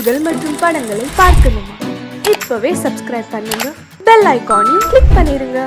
நிகழ்ச்சிகள் மற்றும் படங்களை பார்க்கணுமா? இப்பவே சப்ஸ்கிரைப் பண்ணுங்க, பெல் ஐகானையும் கிளிக் பண்ணிருங்க.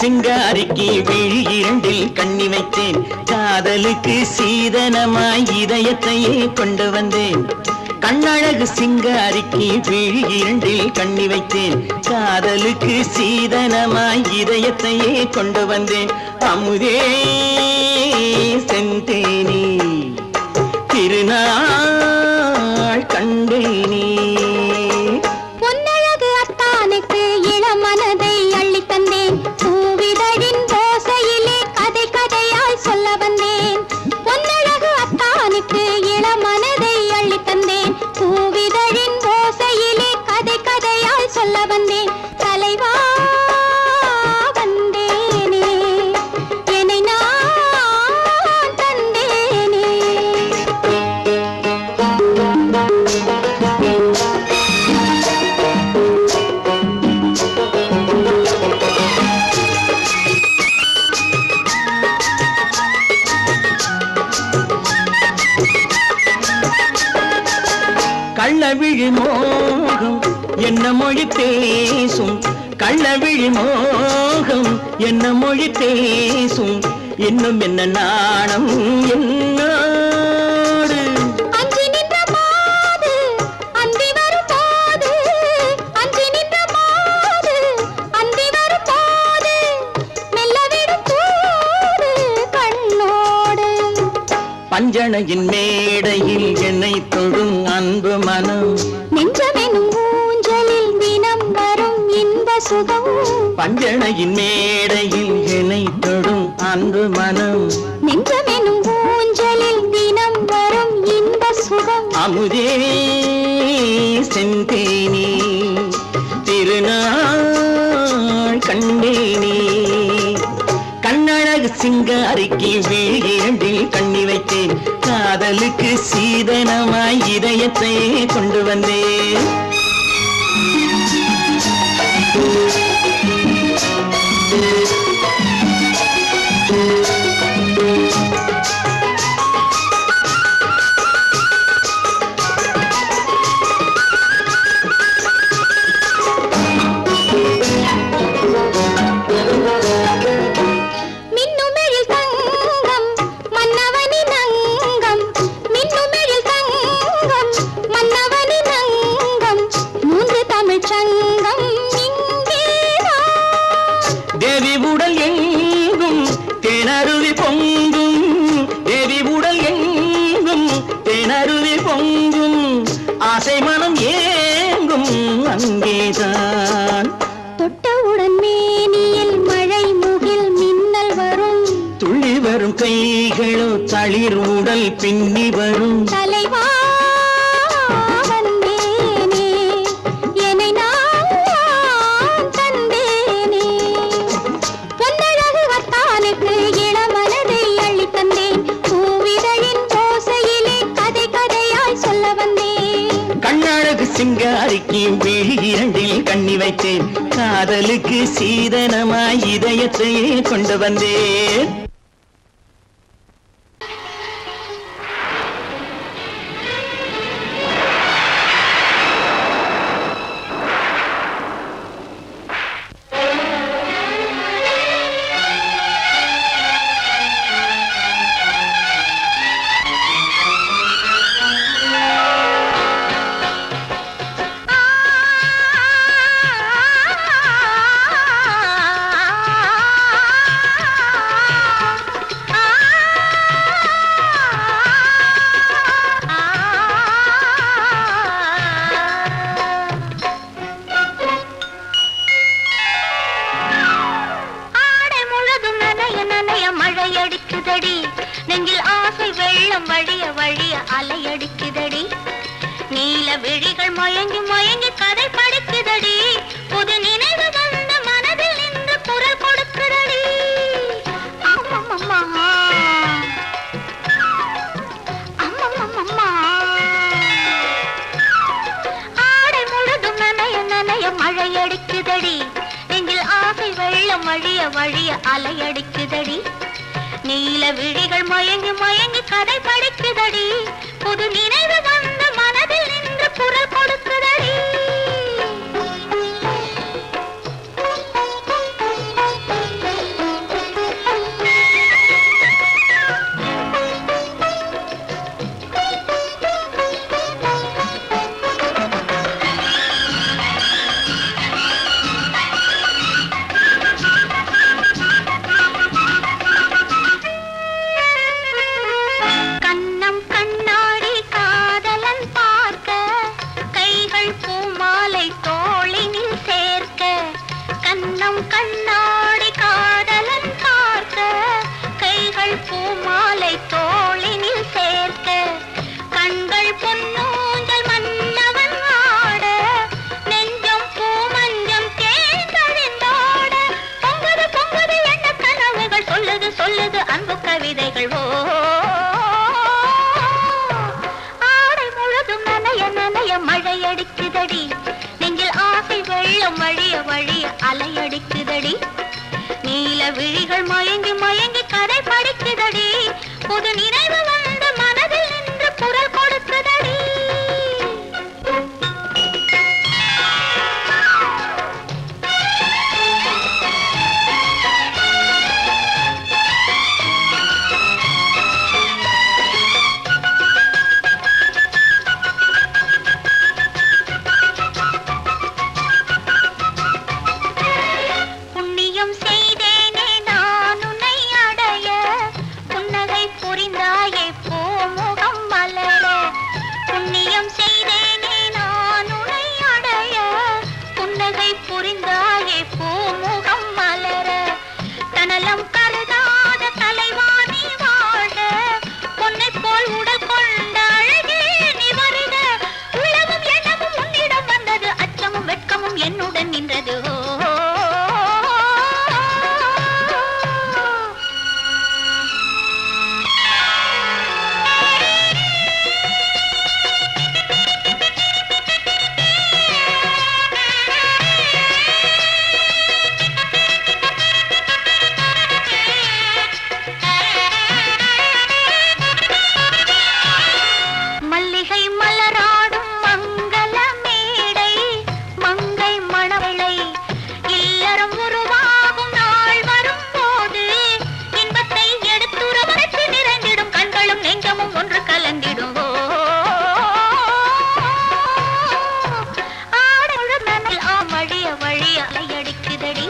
சிங்காரிக்கு விழி இரண்டில் கண்ணி வைத்தேன், காதலுக்கு சீதனமாய் இதயத்தையே கொண்டு வந்தேன். கண்ணழகு சிங்காரிக்கு விழி இரண்டில் கண்ணி வைத்தேன், காதலுக்கு சீதனமாய் இதயத்தையே கொண்டு வந்தேன். அமுதே செந்தேனே திருநாள் கண்டேனே. கள்ளவிழி மோகம் என்ன மொழி பேசும், கள்ளவிழி மோகம் என்ன மொழி பேசும், இன்னும் என்ன நாணம் என்னோடு. அஞ்சி நின்ற மாது அந்தி வரும் போது, அஞ்சி நின்ற மாது அந்தி வரும் போது, மெல்லவிடும் போது கண்ணோடு. பஞ்சணையின் மேடையில் என்னை தொடும் அன்பு மனம், நெஞ்சமெனும் ஊஞ்சலில் தினம் வரும் இன்ப சுகம். பஞ்சணையின் மேடையில் என்னை தொடும் அன்பு மனம், நெஞ்சமெனும் ஊஞ்சலில் தினம் வரும் இன்ப சுகம். அமுதே செந்தேனே திருநாள் கண்டேனே. கண்ணழகு சிங்காரிக்கு விழி இரண்டில் கண்ணி வைத்தேன், காதலுக்கு சீதனமாய் இதயத்தை கொண்டு வந்தேன். தேவி உடல் எங்கும் தேனருவி பொங்கும், தேவி உடல் எங்கும் தேனருவி பொங்கும், ஆசை மனம் ஏங்கும் அங்கேதான். தொட்டவுடன் மேனியில் மழை முகில் மின்னல் வரும், துள்ளி வரும் கைகளோ தளிர் உடல் பின்னி வரும். தலைவா சிங்காரிக்கு விழி இரண்டில் கண்ணி வைத்தேன், காதலுக்கு சீதனமாய் இதயத்தையே கொண்டு வந்தேன். அடிக்குதடி நெஞ்சில் ஆசை வெள்ளம் வழிய வழிய அலையடிக்குதடி நீல விழிகள் மயங்கி மயங்கி கதை படிக்குதடி புது நினைவு வந்த மனதில் நின்று குரல் கொடுக்குதடி அம்மம்மம்மா அம்மம்மம்மா ஆடை முழுதும் நனைய நனைய மழை அடிக்குதடி நெஞ்சில் ஆசை வெள்ளம் வழிய வழிய அலையடிக்குதடி நீல விழிகள் மயங்கி மயங்கி கதை படிக்குதடி புது நினைவு வந்த மனதில் நின்று குரல் கொடுக்குதடி கண்ணாடி காதலன் பார்க்க கைகள் பூமாலை தோளினில் சேர்க்க கண்கள் பொன்னூஞ்சல் மன்னவன் ஆட நெஞ்சம் பூமஞ்சம் தேர்ந்தழிந்தோட பொங்குது பொங்குது என்ன கனவுகள் சொல்லுது சொல்லுது அன்பு கவிதைகள் ஓ ஆடை முழுதும் நனைய நனைய மழை அடிக்குதடி நெஞ்சில் ஆசை வெள்ளம் வழிய வழிய அலையடிக்குதடி நீல விழிகள் மயங்கி மயங்கி கதை படிக்குதடி புது நினைவு வந்த மனதில் நின்று குரல் கொடுக்குதடி என்னுடன் நின்றது மல்லிகை மலராடும் மங்கள மேடை மங்கை மணவளை இல்லறம் உருவாகும் நாள் வரும் போது இன்பத்தை எடுத்துரைத்து நிறைந்திடும் கண்களும் நெஞ்சமும் ஒன்று கலந்திடும் ஆடல் வழிய வழிய அலையடிக்குதடி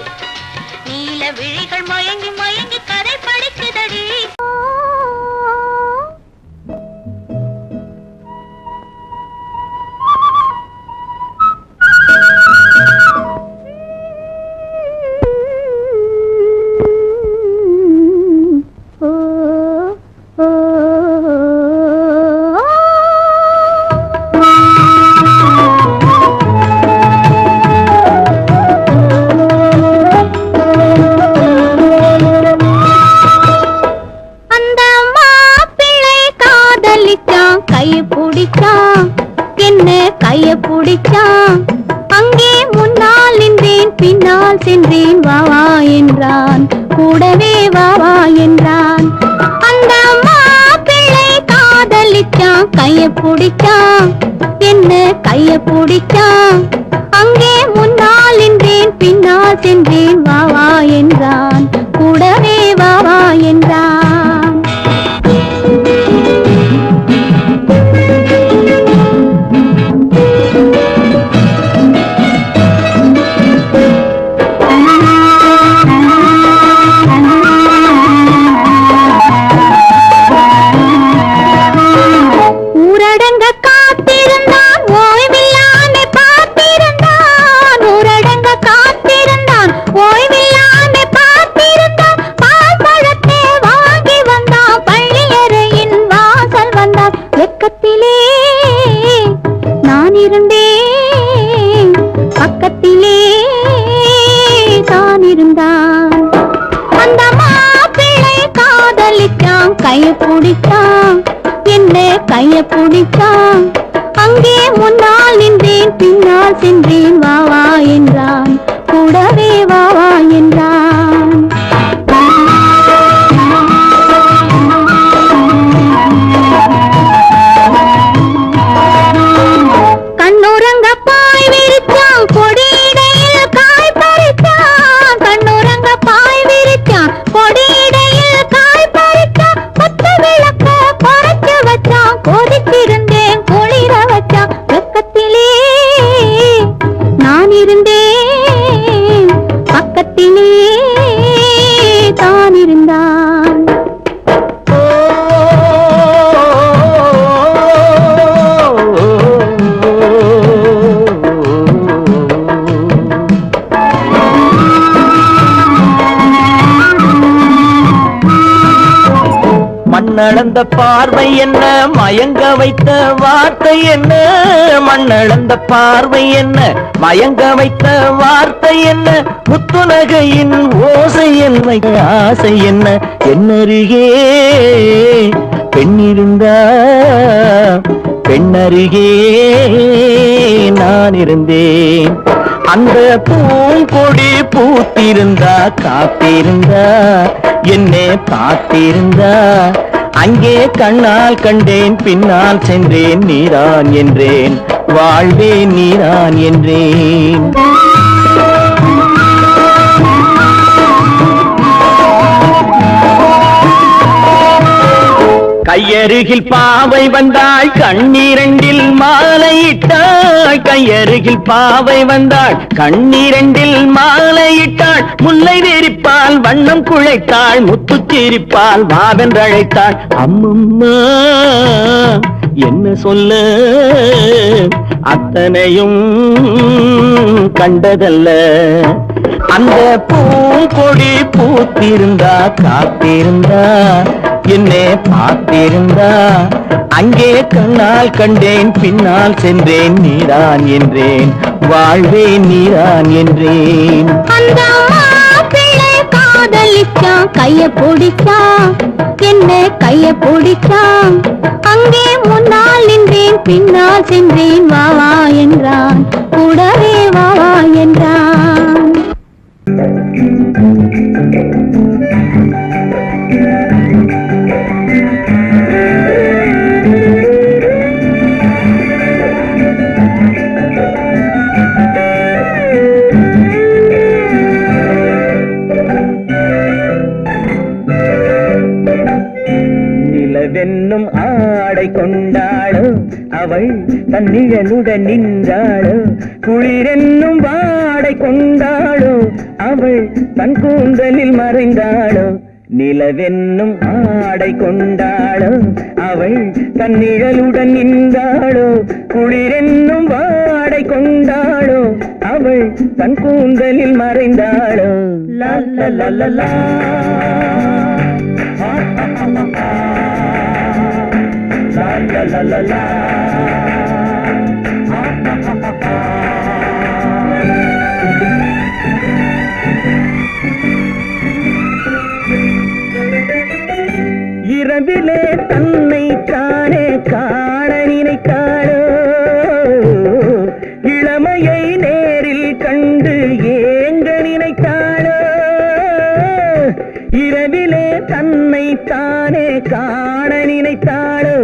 நீல விழிகள் மயங்கி மயங்கி கதை படிக்குதடி கைய பிடிச்சான் அங்கே முன்னால் நின்றேன் பின்னால் சென்றேன் வாவா என்றான் கூடவே வாவா என்றான் அந்த மாப்பிள்ளை காதலிச்சான் கைய பிடிச்சான் என்ன கைய பிடிச்சான் அங்கே முன்னால் நின்றேன் பின்னால் சென்றேன் வாவா என்றான் கூடவே வாவா என்றான் ஓய்வில்லாமே பார்த்திருந்தான் பால் பழத்தே வா பிடிச்சான், என்ன கைய பிடிச்சான். அங்கே முன்னால் நின்றேன், பின்னால் சென்றேன். வா வா என்றான், கூடவே வா வா என்றான். கண்ணுறங்க பாய் விரிச்சான், கொடியிடையில் காய் பறிச்சான். கண்ணுறங்க பாய் விரிச்சான், கொடியிடையில் காய் பறிச்சான். கொத்த விளக்க குறைச்சு வச்சான், கொதிச்சிருந்தேன் குளிர வச்சான். வெக்கத்திலே நான் இருந்தேன், பக்கத்திலே தான் இருந்தான். மண்ணளந்த பார்வை என்ன, மயங்க வைத்த வார்த்தை என்ன? மண்ணளந்த பார்வை என்ன, மயங்க வைத்த வார்த்தை என்ன? முத்துநகையின் ஓசை என்ன, ஆசை என்ன? என்னருகே பெண்ணிருந்தா, பெண்ணருகே நான் இருந்தேன். அந்த பூங்கொடி பூத்திருந்தா, காத்திருந்தா, என்னை பார்த்திருந்தா. அங்கே கண்ணால் கண்டேன், பின்னால் சென்றேன். நீதான் என்றேன், வாழ்வே நீதான் என்றேன். கையருகில் பாவை வந்தாள், கண்ணீரண்டில் மாலையிட்டாள். கையருகில் பாவை வந்தாள், கண்ணீரண்டில் மாலையிட்டாள். முல்லை வெறிப்பால் வண்ணம் குழைத்தாள், முத்துச்சிரிப்பால் வாவென்றழைத்தாள். அம்மம்மா என்ன சொல்ல, அத்தனையும் கண்டதல்ல. அந்த பூங்கொடி பூத்திருந்தா, காத்திருந்தா, என்னை பார்த்திருந்தா. அங்கே கண்ணால் கண்டேன், பின்னால் சென்றேன். நீதான் என்றேன், வாழ்வே நீதான் என்றேன். அந்த மாப்பிள்ளை காதலிச்சான், கைய பிடிச்சான், என்ன கைய பிடிச்சான். அங்கே முன்னால் நின்றேன், பின்னால் சென்றேன். வா வா என்றான், கூடவே வா வா என்றான். நிலவென்னும் ஆடை கொண்டாளோ, அவள் தன் நிழலுடன் நின்றாளோ. குளிரென்னும் வாடை கொண்டாளோ, அவள் தன் கூந்தலில் மறைந்தாளோ. நிலவென்னும் ஆடை கொண்டாளோ, அவள் தன் நிழலுடன் நின்றாளோ. குளிரென்னும் வாடை கொண்டாளோ, அவள் தன் கூந்தலில் மறைந்தாளோ. லா லா லா லா லா. La la la la. இரவிலே தன்னை தானே காண நினைத்தாளோ, இளமையை நேரில் கண்டு ஏங்க நினைத்தாளோ. இரவிலே தன்னை தானே காண நினைத்தாளோ,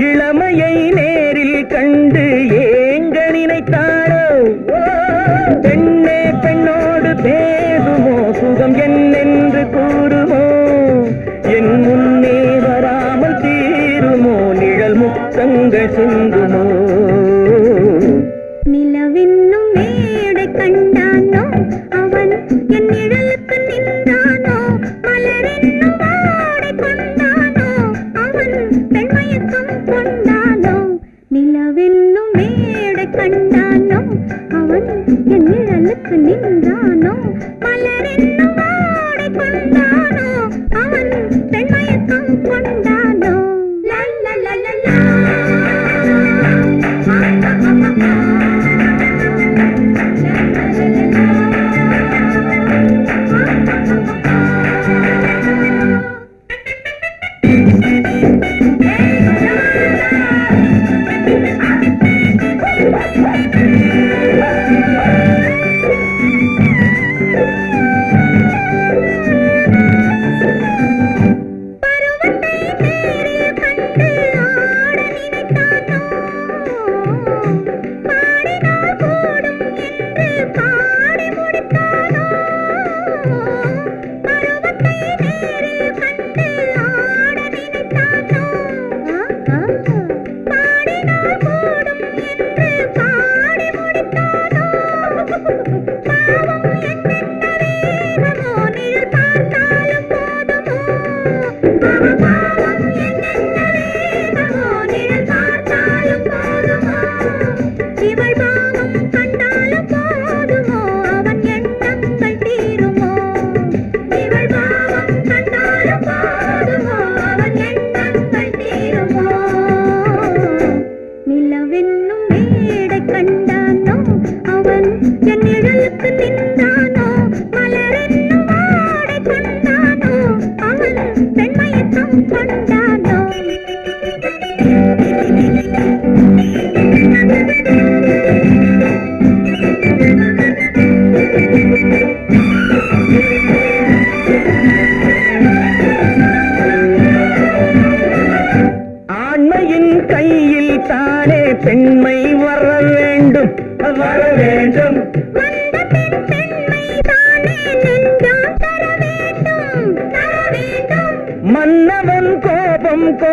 இளமையை நேரில் கண்டு ஏங்க நினைத்தாளோ. பெண்ணே பெண்ணோடு பேசுமோ, சுகம் என்னென்று கூறுமோ. என் முன்னே வராமல் தீருமோ, நிழல் முத்தங்கள் சிந்துமோ. நிலவென்னும் மேடை கண்டானோ, அவன் என் நிழலுக்கு நின்றானோ. மலரென்னும் வாடை கொண்டானோ, அவன் பெண்மயக்கம் கொண்டானோ. நிலவென்னும் மேடை கண்டானோ, அவன் என் நிழலுக்கு நின்றானோ. மலரென்னும் வாடை கொண்டானோ, அவன் பெண்மயக்கம் கொண்டானோ. லா லா லா லா லா.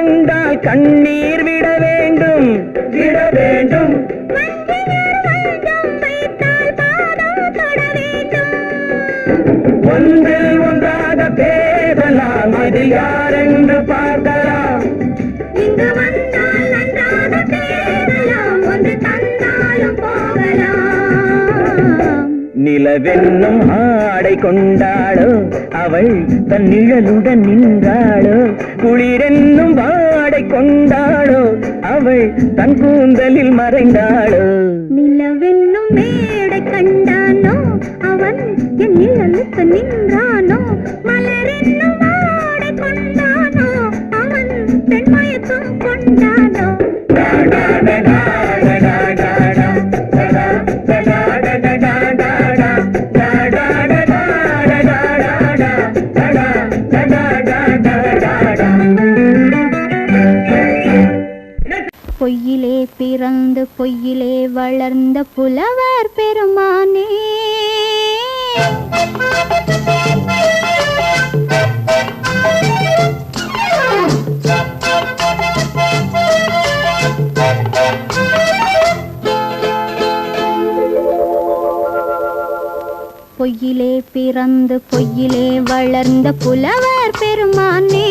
கண்டால் கண்ணீர் விட வேண்டும் விட வேண்டும். ஒன்றில் ஒன்றாக பேசலாம், அது யாரென்று பார்க்கலாம். இங்கு வந்தால் நன்றாக பேசலாம், ஒன்று தந்தாலும் போகலாம். நிலவென்னும் ஆடை கொண்டாளோ அவள் தன் நிழலுடன் நின்றாளோ, குளிரென்னும் வாடை கொண்டாளோ அவள் தன் கூந்தலில் மறைந்தாளோ. நிலவென்னும் மேடை கண்டானோ அவன் என் நிழலுக்கு நின்றானோ, மலரென்னும் வாடை கொண்டானோ அவன் பெண்மயக்கம் கொண்டானோ. பொய்யிலே பிறந்து பொய்யிலே வளர்ந்த புலவர் பெருமானே, பொய்யிலே பிறந்து பொய்யிலே வளர்ந்த புலவர் பெருமானே,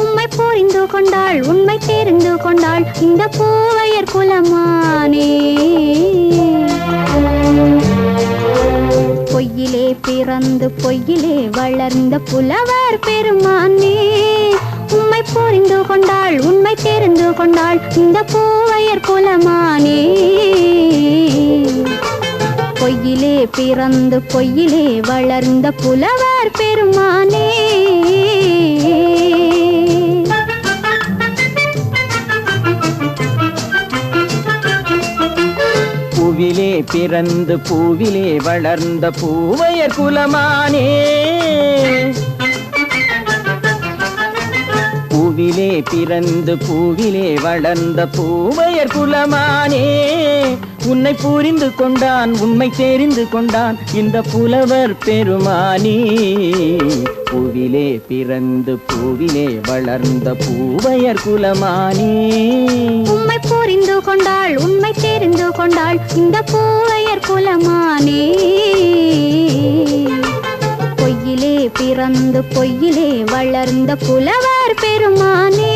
உம்மை புரிந்து கொண்டாள் உண்மை தெரிந்து கொண்டாள் இந்த பூவையர் குலமானே. பொய்யிலே பிறந்து பொய்யிலே வளர்ந்த புலவர் பெருமானே, உம்மை புரிந்து கொண்டாள் உண்மை தெரிந்து கொண்டாள் இந்த பூவையர் குலமானே. பொய்யிலே பிறந்து பொய்யிலே வளர்ந்த புலவர் பெருமானே. பூவிலே பிறந்து பூவிலே வளர்ந்த பூவையர் குலமானே, பூவிலே பிறந்து பூவிலே வளர்ந்த பூவையர் குலமானே, உன்னை புரிந்து கொண்டான் உண்மை தெரிந்து கொண்டான் இந்த புலவர் பெருமானே. பூவிலே பிறந்து பூவிலே வளர்ந்த பூவையர் குலமானே, உம்மை புரிந்து கொண்டாள் உண்மை தெரிந்து கொண்டாள் இந்த பூவையர் குலமானே. பொய்யிலே பிறந்து பொய்யிலே வளர்ந்த புலவர் பெருமானே.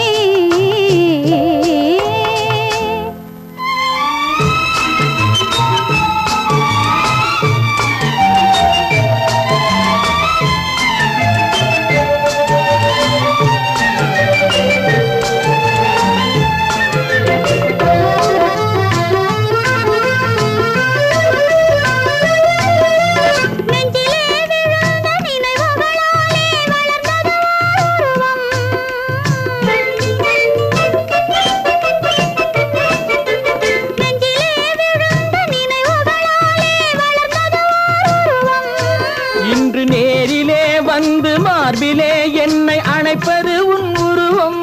மார்பிலே என்னை அணைப்பது உன் உருவம்,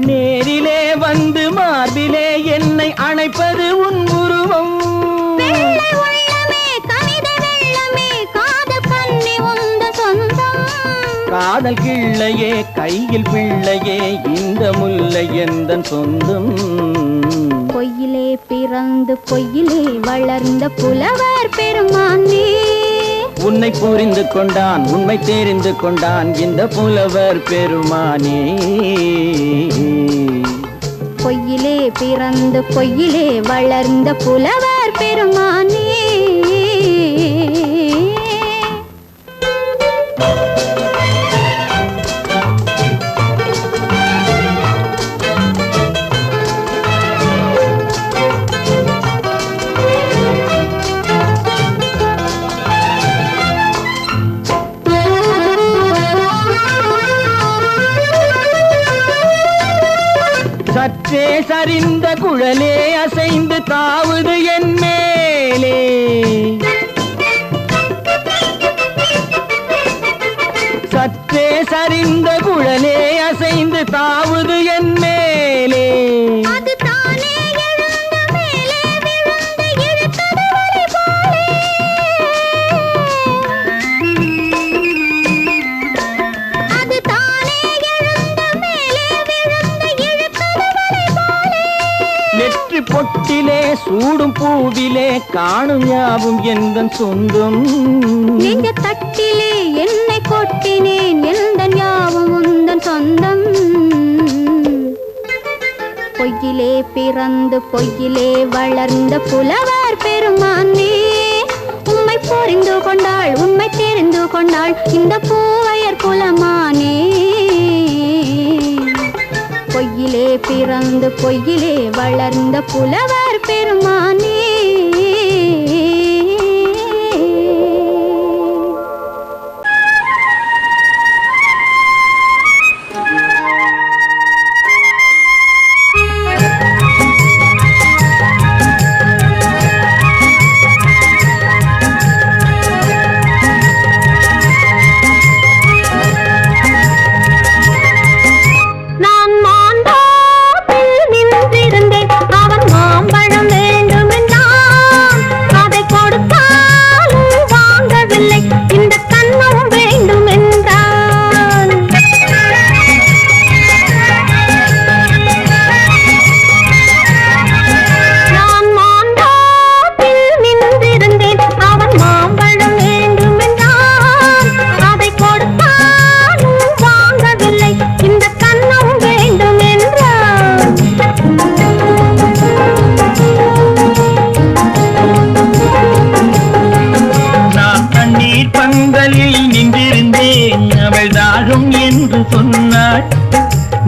நேரிலே வந்து மார்பிலே என்னை அணைப்பது உன் உருவம். காதல் கிள்ளையே கையில் பிள்ளையே இந்த முல்லை எந்தன் சொந்தம். பொய்யிலே பிறந்து பொய்யிலே வளர்ந்த புலவர் பெருமானே, உன்னை புரிந்து கொண்டான் உண்மை தெரிந்து கொண்டான் இந்த புலவர் பெருமானே. பொய்யிலே பிறந்து பொய்யிலே வளர்ந்த புலவர் பெருமானே. சற்றே சரிந்த குழலே அசைந்து தாவுது என் மேலே, சற்றே சரிந்த குழலே அசைந்து தாவுது என் மேலே. கண்ணிலே சூடும் பூவிலே காணும் யாவும் எந்தன் சொந்தம். நெஞ்ச தட்டிலே என்னை கொட்டினேன் எந்தன் யாவும் உந்தன் சொந்தம். பொய்யிலே பிறந்து பொய்யிலே வளர்ந்த புலவர் பெருமானே, உம்மை புரிந்து கொண்டாள் உண்மை தெரிந்து கொண்டாள் இந்த பூவையர் குலமானே. பொய்யிலே பிறந்து பொய்யிலே வளர்ந்த புலவர் பெருமானே.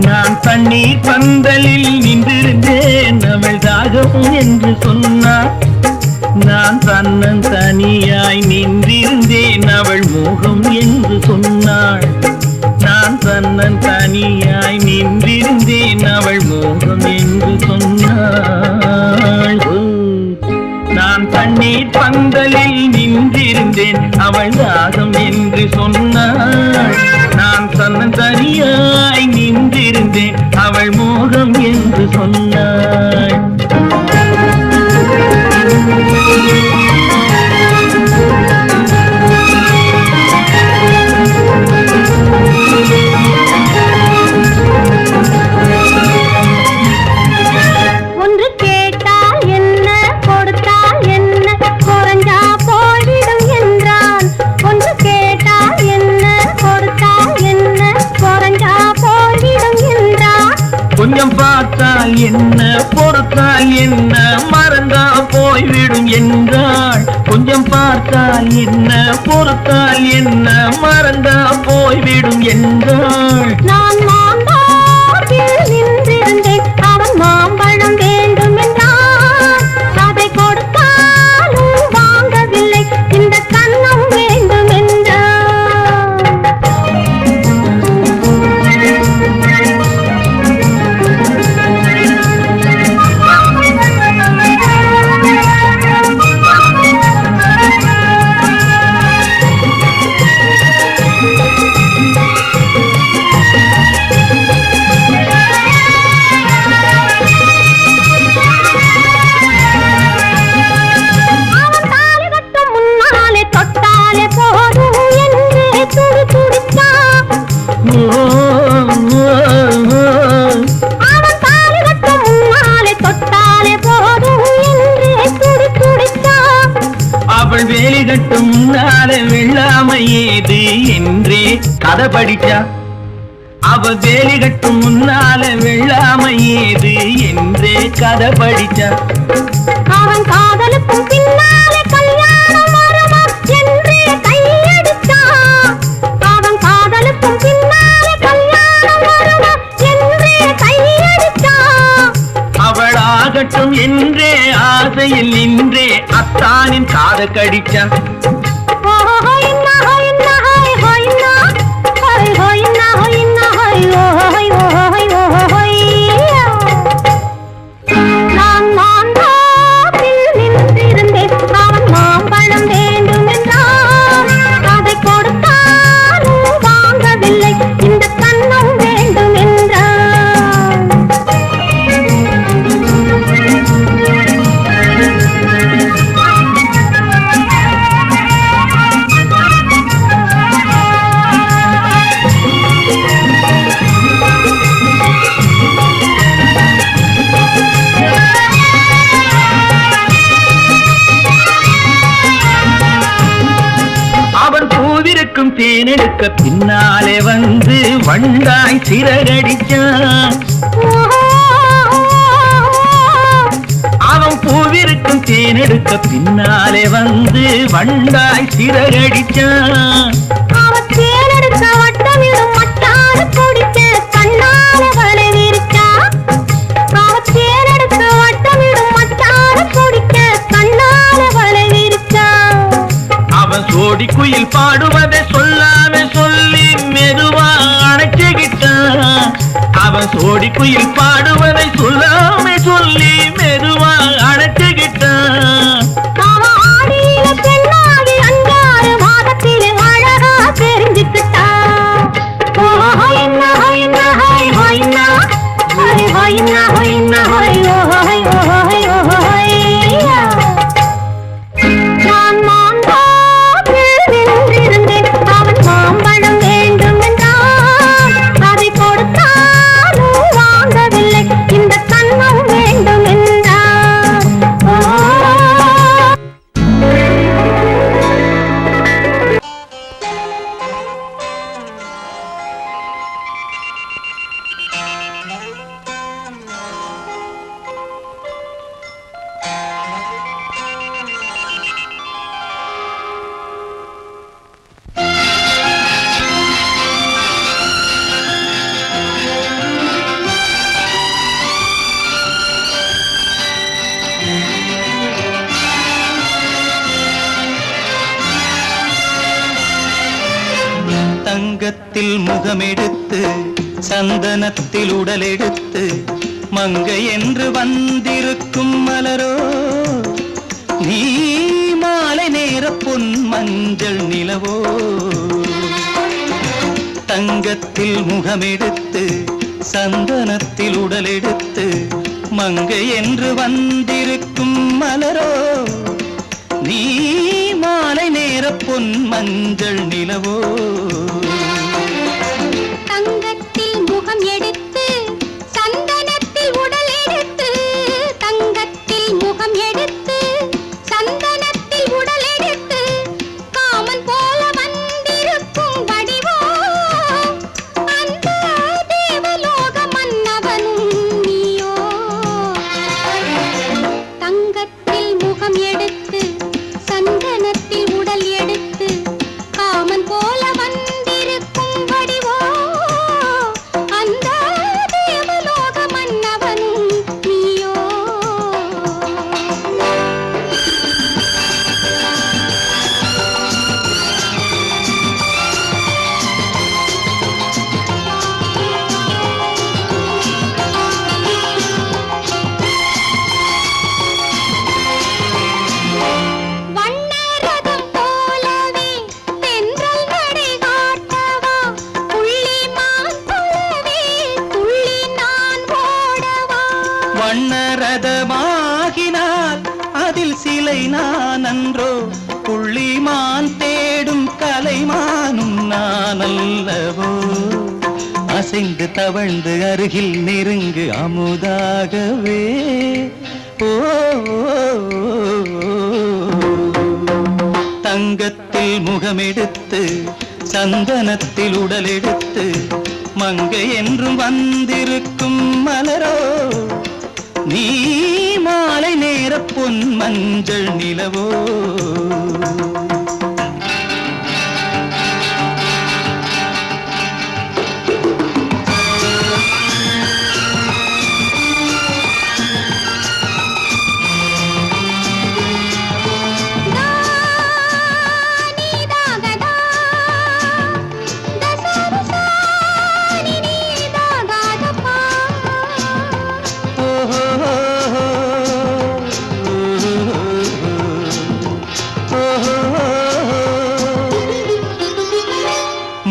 நான் தண்ணீர் பந்தலில் நின்றிருந்தேன் அவள் தாகம் என்று சொன்னாள். நான் தன்னன் தனியாய் நின்றிருந்தேன் அவள் மோகம் என்று சொன்னாள். நான் தன்னன் தனியாய் நின்றிருந்தேன் அவள் மோகம் என்று சொன்னாள். நான் தண்ணீர் பந்தலில் நின்றிருந்தேன் அவள் தாகம் என்று சொன்னாள். நான் தன்னன் தனியாய் நின்றிருந்தேன் அவள் மோகம் என்று சொன்னாள். ஒன்று கேட்டால் என்ன கொடுத்தால் என்ன குறைஞ்சா போய்விடும் என்றான். ஒன்று கேட்டால் என்ன கொடுத்தால் என்ன குறைஞ்சா போய்விடும் என்றான். கொஞ்சம் பார்த்தால் என்ன பொறுத்தால் என்ன மறந்தா போய்விடும் என்றாள். கொஞ்சம் பார்த்தால் என்ன பொறுத்தால் என்ன மறந்தா போய்விடும் என்றாள். நான் மாம்பழத்தில் நின்றிருந்தேன் அவன் மாம்பழம் வேண்டும் என்றான். அதை கொடுத்தாலும் வாங்கவில்லை இந்த கன்னம் வேண்டும் என்றான். அவள் வேலி கட்டும் முன்னாலே வெள்ளாமை ஏது என்றே கதை படிச்சா. அவள் வேலி கட்டும் முன்னாலே வெள்ளாமை ஏது என்றே கதை படிச்சா. அவன் காதலுக்கும் பின்னாலே கல்யாணம் வருமா என்றே கையடித்தான். அவன் காதலுக்கும் பின்னாலே கல்யாணம் வருமா என்றே கையடித்தான். அவள் ஆகட்டும் என்றே ஆசையில் நின்றே அத்தானின் காத கடிச்சா. நான் மாம்பழத்தில் நின்றிருந்தேன் அவன் மாம்பழம் வேண்டும் என்றான். அதை கொடுத்தாலும் வாங்கவில்லை இந்த கன்னம் வேண்டும் என்றான். தேனெடுக்க பின்னாலே வந்து வண்டாய் சிறகடிச்சான். அவன் பூவிருக்கும் தேனெடுக்க பின்னாலே வந்து வண்டாய் சிறகடிச்சான். அவன் தேனெடுக்க வட்டமிடும் மட்டான குடிக்க கண்ணால வலை விரிச்சா. அவன் தேனெடுக்க வட்டமிடும் மட்டான குடிக்க கண்ணால வலை விரிச்சா. அவன் சோடி குயில் பாடுவதை சொல்லாம சொல்லி மெதுவா அணைச்சுக்கிட்டான். அவன் சோடி குயில் பாடுவதை சொல்லாம சொல்லி மெதுவா அணைச்சுக்கிட்டான். அவன் ஆடியில பெண்ணாகி அஞ்சாறு மாதத்திலே அழகா தெரிஞ்சுக்கிட்டா. நான் மாம்பழத்தில் நின்றிருந்தேன். அவன் மாம்பழம் வேண்டும் என்றான். அதை கொடுத்தாலும் வாங்கவில்லை. இந்த கண்ணம் வேண்டும் என்றான். தங்கத்தில் முகமெடுத்து சந்தனத்தில் உடலெடுத்து மங்கை என்று வந்திருக்கும் மலரோ நீ மாலை நேர பொன் மஞ்சள் நிலவோ. தங்கத்தில் முகமெடுத்து சந்தனத்தில் உடலெடுத்து மங்கை என்று வந்திருக்கும் மலரோ நீ மாலை நேர பொன் மஞ்சள் நிலவோ. தங்கத்தில் முகம் எடுத்து சந்தனத்தில் உடல் எடுத்து. தங்கத்தில் முகம் எடுத்து சந்தனத்தில் உடல் எடுத்து காமன் போல வந்திருக்கும் வடிவோ அந்த தேவலோக மன்னவனும் நீயோ. தங்கத்தில் முகம் எடுத்து சந்தனத்தில் உடல் எடுத்து காமன் போல வந்திருக்கும் வடிவோ அந்த தேவலோக மன்னவனும் நீயோ. வண்ணரதம் போலவே தென்றல் நடை காட்டவா. புள்ளிமான் போலவே துள்ளி நான் ஓடவா. வண்ணரதமாகினால் அதில் சிலை நான் அன்றோ புள்ளிமான் தேடும் கலைமானும் நான் அல்லவோ. அசைந்து தவழ்ந்து அருகில் நெருங்கு அமுதாகவே ஓ. தங்கத்தில் முகமெடுத்து சந்தனத்தில் உடலெடுத்து மங்கை என்றும் வந்திருக்கும் மலரோ நீ மாலை நேர பொன் மஞ்சள் நிலவோ.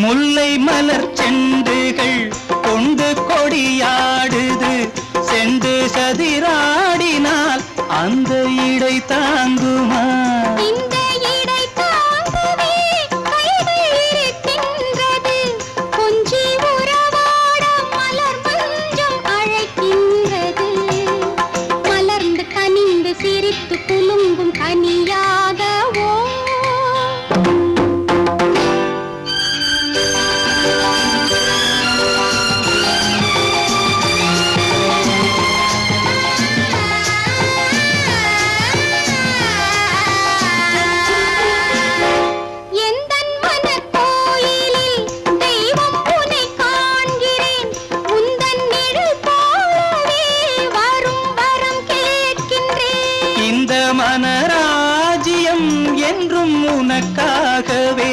முல்லை மலர் செண்டுகள் கொண்டு கொடியாடுது. செண்டு சதிராடினால் அந்த இடை தாங்குமா? இந்த இடை தாங்கவே கைகள் இருக்கின்றது. கொஞ்சி உறவாட மலர் மஞ்சம் அழைக்கின்றது. மலர்ந்து கனிந்து சிரித்து குலுங்கும் கனியாகவோ. உனக்காகவே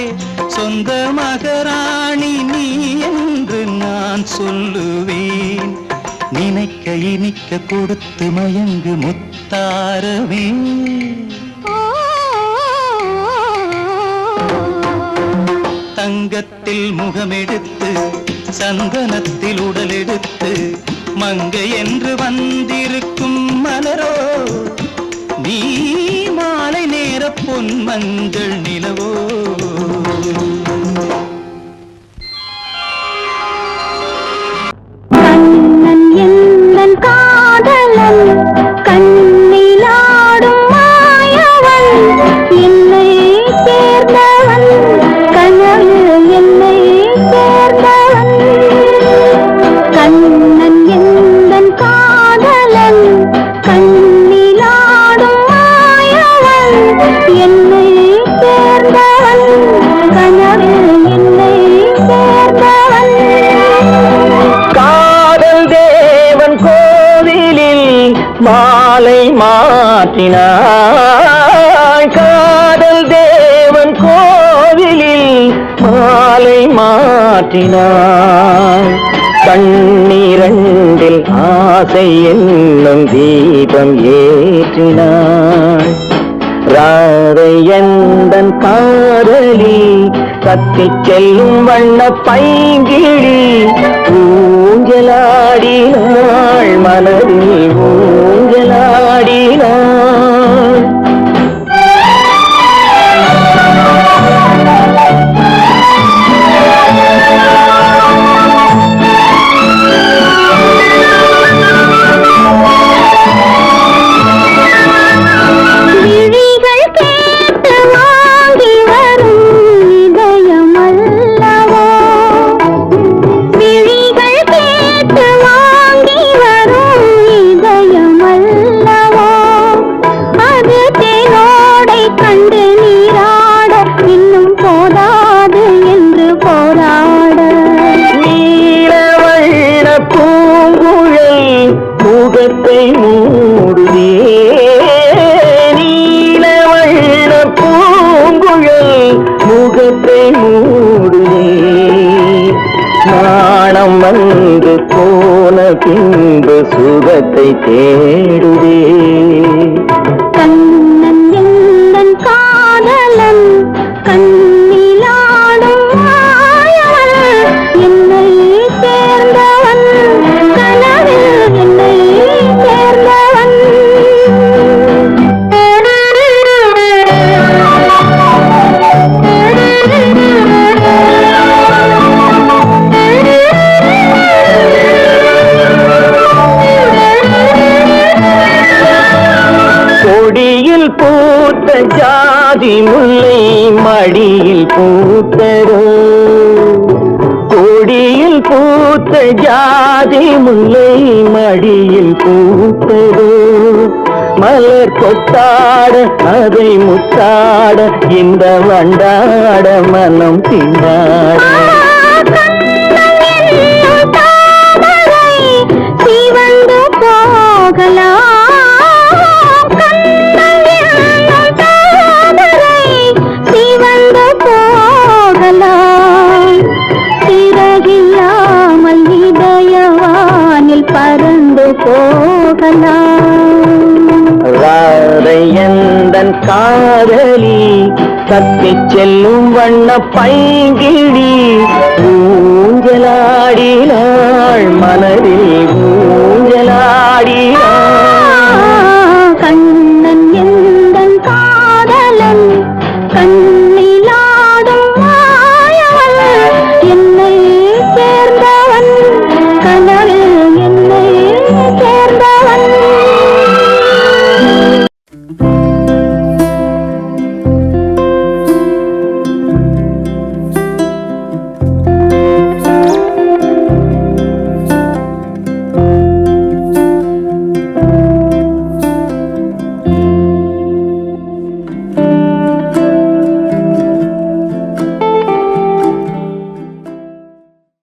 சொந்த மகராணி நீ என்று நான் சொல்லுவேன். நினைக்க இனிக்க கொடுத்து மயங்கு முத்தாரவே. தங்கத்தில் முகமெடுத்து சந்தனத்தில் உடலெடுத்து மங்கை என்று வந்திருக்கும் மலரோ நீ மாலை நேர பொன் மஞ்சள் நிலவோ. கண்ணன் எந்தன் காதலன் கண்ணிலாடும் மாயவன் என்னை சேர்ந்தவன் கனவு என்னை சேர்ந்தவன். கண்ணன் எந்தன் காதலன் கண்ணிலாடும் மாயவன் என்னை சேர்ந்தவன் கனவு என்னை சேர்ந்தவன். காதல் தேவன் கோவிலில் மாலை மாற்றினாய். காதல் தேவன் கோவிலில் மாலை மாற்றினாய். கண்ணீரண்டில் ஆசை என்னும் தீபம் ஏற்றினாய். ராதை எந்தன் காதலி கத்திச் செல்லும் வண்ண பைங்கிழி ஊஞ்சலாடினாள் மனதில் ஊஞ்சலாடினாள். விழிகள் கேட்டு வாங்கி வரும் இதயம் அல்லவோ. விழிகள் கேட்டு வாங்கி வரும் இதயம் அல்லவோ. அது தேனோடை கண்டு நீராட இன்னும் போதாது என்று போராட. நீலவண்ண பூங்குழல் முகத்தை மூடுதே. நீலவண்ண பூங்குழல் முகத்தை மூடுதே. நாணம் வந்து போன பின்பு சுகத்தை தேடுதே. கண்ணன் எந்தன் காதலன் கண்ணிலாடும் மாயவன் என்னை சேர்ந்தவன் கனவில் என்னை சேர்ந்தவன். கொடியில் பூத்த ஜாதி முல்லை மடியில் பூத்தரோ. கொடியில் பூத்த ஜாதி முல்லை மடியில் பூத்தரோ. மலர் கொத்தாட அதை முத்தாட இந்த வண்டாட மனம் திண்டாட. சிவந்து போகலாம் சிவந்து போகலாம். சிறகில்லாமல் இதயவானில் பறந்து போகலாம். ராதை எந்தன் காதலி கத்திச் செல்லும் வண்ண பைங்கிழி ஊஞ்சலாடினாள் மனதில் ஊஞ்சலாடினாள்.